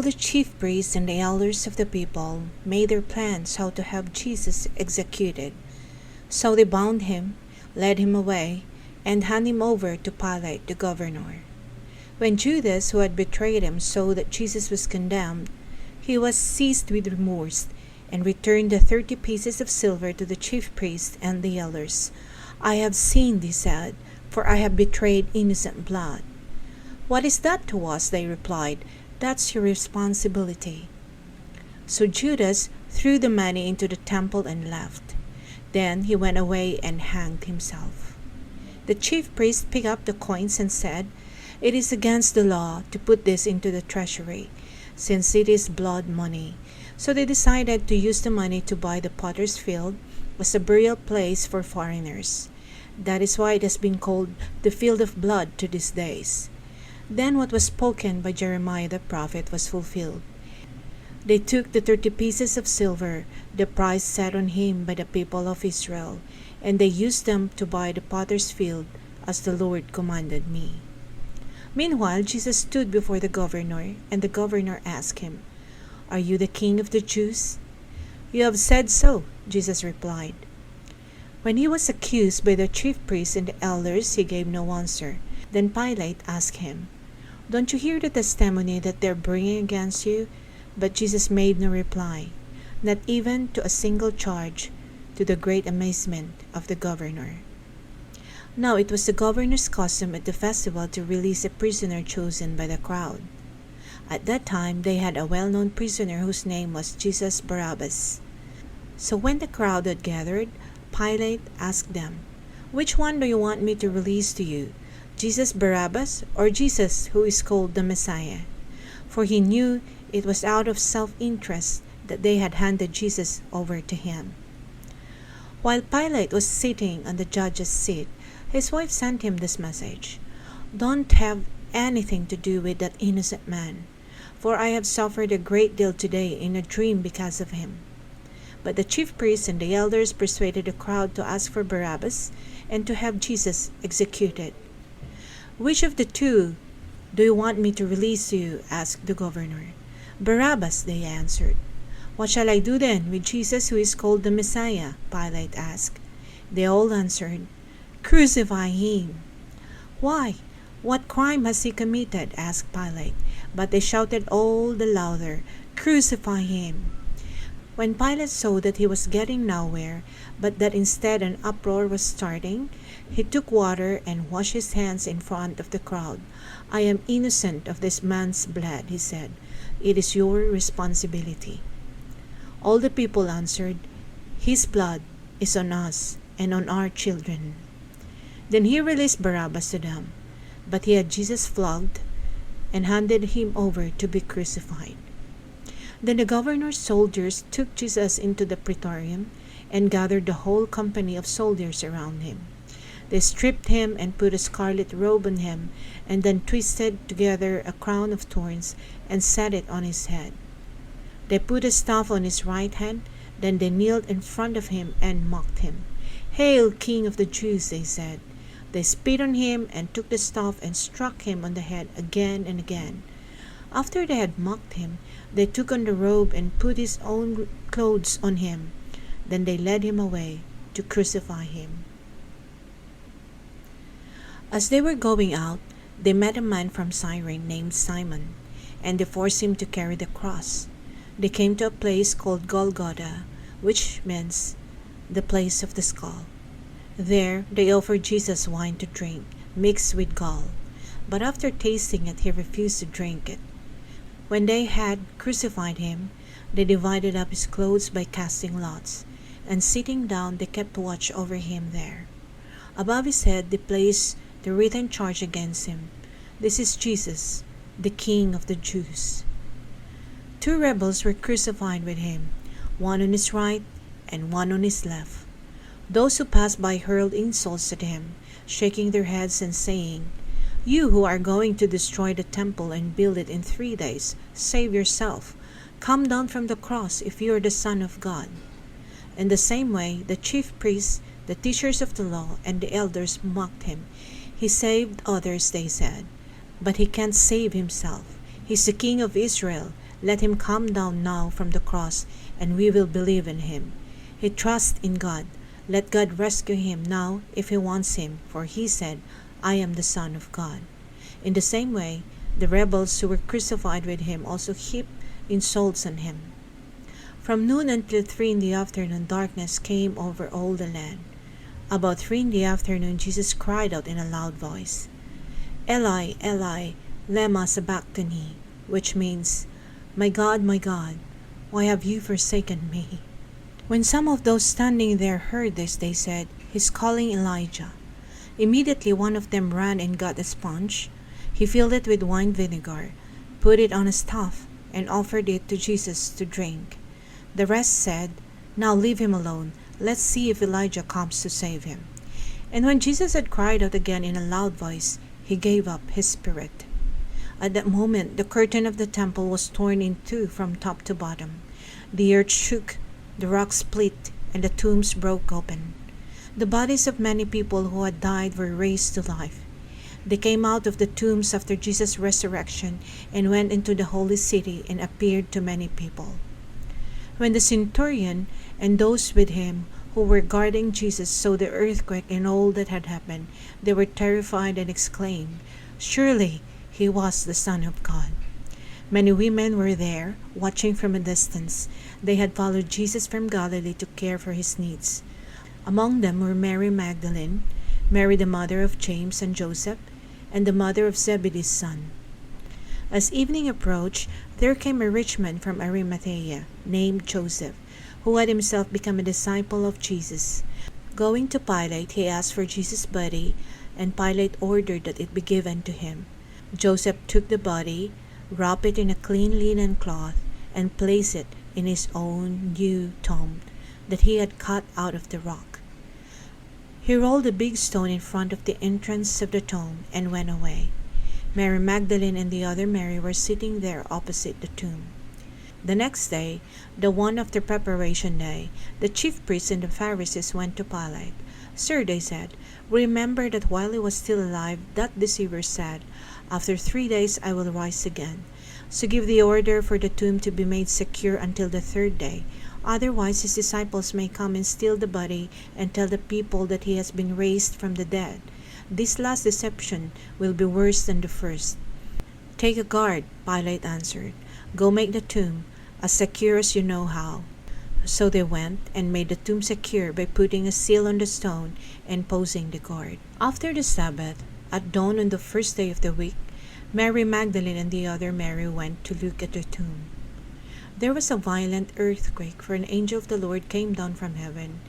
the chief priests and the elders of the people made their plans how to have Jesus executed. So they bound him, led him away, and handed him over to Pilate the governor. When Judas, who had betrayed him, saw that Jesus was condemned, he was seized with remorse and returned the 30 pieces of silver to the chief priests and the elders. "I have sinned," he said, "for I have betrayed innocent blood." "What is that to us?" they replied. "That's your responsibility." So Judas threw the money into the temple and left. Then he went away and hanged himself. The chief priest picked up the coins and said, "It is against the law to put this into the treasury, since it is blood money." So they decided to use the money to buy the potter's field as a burial place for foreigners. That is why it has been called the field of blood to these days. Then what was spoken by Jeremiah the prophet was fulfilled. They took the 30 pieces of silver, the price set on him by the people of Israel, and they used them to buy the potter's field, as the Lord commanded me. Meanwhile, Jesus stood before the governor, and the governor asked him, "Are you the king of the Jews?" "You have said so," Jesus replied. When he was accused by the chief priests and the elders, he gave no answer. Then Pilate asked him, "Don't you hear the testimony that they're bringing against you?" But Jesus made no reply, not even to a single charge, to the great amazement of the governor. Now it was the governor's custom at the festival to release a prisoner chosen by the crowd. At that time they had a well-known prisoner whose name was Jesus Barabbas. So when the crowd had gathered, Pilate asked them, "Which one do you want me to release to you, Jesus Barabbas or Jesus who is called the Messiah?" For he knew it was out of self-interest that they had handed Jesus over to him. While Pilate was sitting on the judge's seat, his wife sent him this message, "Don't have anything to do with that innocent man, for I have suffered a great deal today in a dream because of him." But the chief priests and the elders persuaded the crowd to ask for Barabbas and to have Jesus executed. "Which of the two do you want me to release to you?" asked the governor. "Barabbas," they answered. "What shall I do then with Jesus who is called the Messiah?" Pilate asked. They all answered, "Crucify him." "Why? What crime has he committed?" asked Pilate. But they shouted all the louder, "Crucify him." When Pilate saw that he was getting nowhere, but that instead an uproar was starting, he took water and washed his hands in front of the crowd. "I am innocent of this man's blood," he said. "It is your responsibility." All the people answered, "His blood is on us and on our children." Then he released Barabbas to them, but he had Jesus flogged and handed him over to be crucified. Then the governor's soldiers took Jesus into the praetorium and gathered the whole company of soldiers around him. They stripped him and put a scarlet robe on him, and then twisted together a crown of thorns and set it on his head. They put a staff on his right hand, then they kneeled in front of him and mocked him. "Hail, King of the Jews," they said. They spit on him and took the staff and struck him on the head again and again. After they had mocked him, they took on the robe and put his own clothes on him. Then they led him away to crucify him. As they were going out, they met a man from Cyrene named Simon, and they forced him to carry the cross. They came to a place called Golgotha, which means the place of the skull. There they offered Jesus wine to drink, mixed with gall. But after tasting it, he refused to drink it. When they had crucified him, they divided up his clothes by casting lots, and sitting down they kept watch over him there. Above his head they placed the written charge against him, "This is Jesus, the King of the Jews." 2 rebels were crucified with him, one on his right and one on his left. Those who passed by hurled insults at him, shaking their heads and saying, "You who are going to destroy the temple and build it in 3 days, save yourself. Come down from the cross if you are the Son of God." In the same way, the chief priests, the teachers of the law, and the elders mocked him. "He saved others," they said, "but he can't save himself. He's the King of Israel. Let him come down now from the cross, and we will believe in him. He trusts in God. Let God rescue him now if he wants him, for he said, I am the Son of God. In the same way, the rebels who were crucified with him also heaped insults on him. From noon until 3 in the afternoon, darkness came over all the land. About 3 in the afternoon, Jesus cried out in a loud voice, Eli, Eli, lema sabachthani, which means, my God, why have you forsaken me? When some of those standing there heard this, they said, He's calling Elijah. Immediately one of them ran and got a sponge. He filled it with wine vinegar, put it on a staff, and offered it to Jesus to drink. The rest said, Now leave him alone. Let's see if Elijah comes to save him. And when Jesus had cried out again in a loud voice, he gave up his spirit. At that moment, the curtain of the temple was torn in two from top to bottom. The earth shook, the rocks split, and the tombs broke open. The bodies of many people who had died were raised to life. They came out of the tombs after Jesus' resurrection and went into the holy city and appeared to many people. When the centurion and those with him who were guarding Jesus saw the earthquake and all that had happened, they were terrified and exclaimed, Surely he was the Son of God. Many women were there, watching from a distance. They had followed Jesus from Galilee to care for his needs. Among them were Mary Magdalene, Mary the mother of James and Joseph, and the mother of Zebedee's son. As evening approached, there came a rich man from Arimathea, named Joseph, who had himself become a disciple of Jesus. Going to Pilate, he asked for Jesus' body, and Pilate ordered that it be given to him. Joseph took the body, wrapped it in a clean linen cloth, and placed it in his own new tomb that he had cut out of the rock. He rolled a big stone in front of the entrance of the tomb and went away. Mary Magdalene and the other Mary were sitting there opposite the tomb. The next day, the one after preparation day, the chief priests and the Pharisees went to Pilate. Sir, they said, remember that while he was still alive, that deceiver said, After 3 days I will rise again. So give the order for the tomb to be made secure until the 3rd day. Otherwise his disciples may come and steal the body and tell the people that he has been raised from the dead. This last deception will be worse than the first. Take a guard, Pilate answered. Go make the tomb as secure as you know how. So they went and made the tomb secure by putting a seal on the stone and posting the guard. After the Sabbath, at dawn on the 1st day of the week, Mary Magdalene and the other Mary went to look at the tomb. There was a violent earthquake, for an angel of the Lord came down from heaven,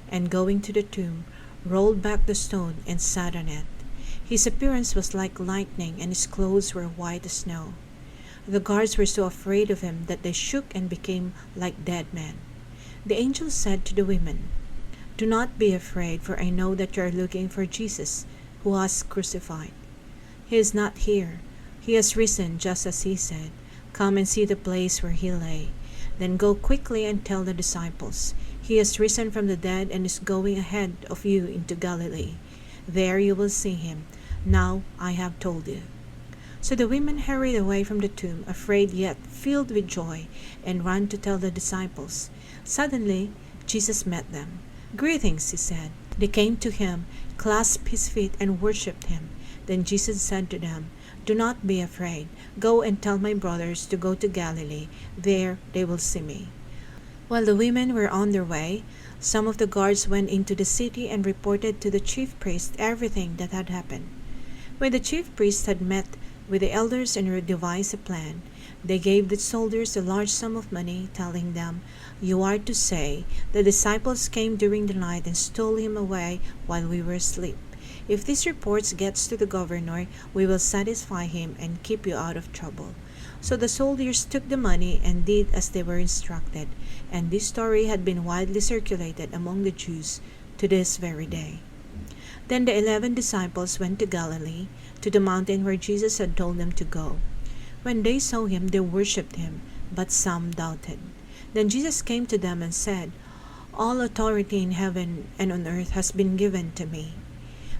and going to the tomb, rolled back the stone and sat on it. His appearance was like lightning, and his clothes were white as snow. The guards were so afraid of him that they shook and became like dead men. The angel said to the women, Do not be afraid, for I know that you are looking for Jesus, who was crucified. He is not here. He has risen, just as he said. Come and see the place where he lay. Then go quickly and tell the disciples, He has risen from the dead and is going ahead of you into Galilee. There you will see him. Now I have told you. So the women hurried away from the tomb, afraid yet filled with joy, and ran to tell the disciples. Suddenly Jesus met them. Greetings, he said. They came to him, clasped his feet, and worshipped him. Then Jesus said to them, Do not be afraid. Go and tell my brothers to go to Galilee. There they will see me. While the women were on their way, some of the guards went into the city and reported to the chief priest everything that had happened. When the chief priests had met with the elders and devised a plan, they gave the soldiers a large sum of money, telling them, You are to say, the disciples came during the night and stole him away while we were asleep. If this report gets to the governor, we will satisfy him and keep you out of trouble. So the soldiers took the money and did as they were instructed, and this story had been widely circulated among the Jews to this very day. Then the 11 disciples went to Galilee, to the mountain where Jesus had told them to go. When they saw him, they worshipped him, but some doubted. Then Jesus came to them and said, All authority in heaven and on earth has been given to me.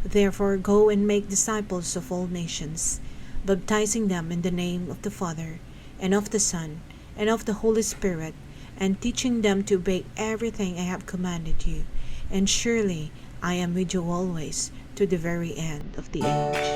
Therefore go and make disciples of all nations, baptizing them in the name of the Father, and of the Son, and of the Holy Spirit, and teaching them to obey everything I have commanded you. And surely I am with you always, to the very end of the age.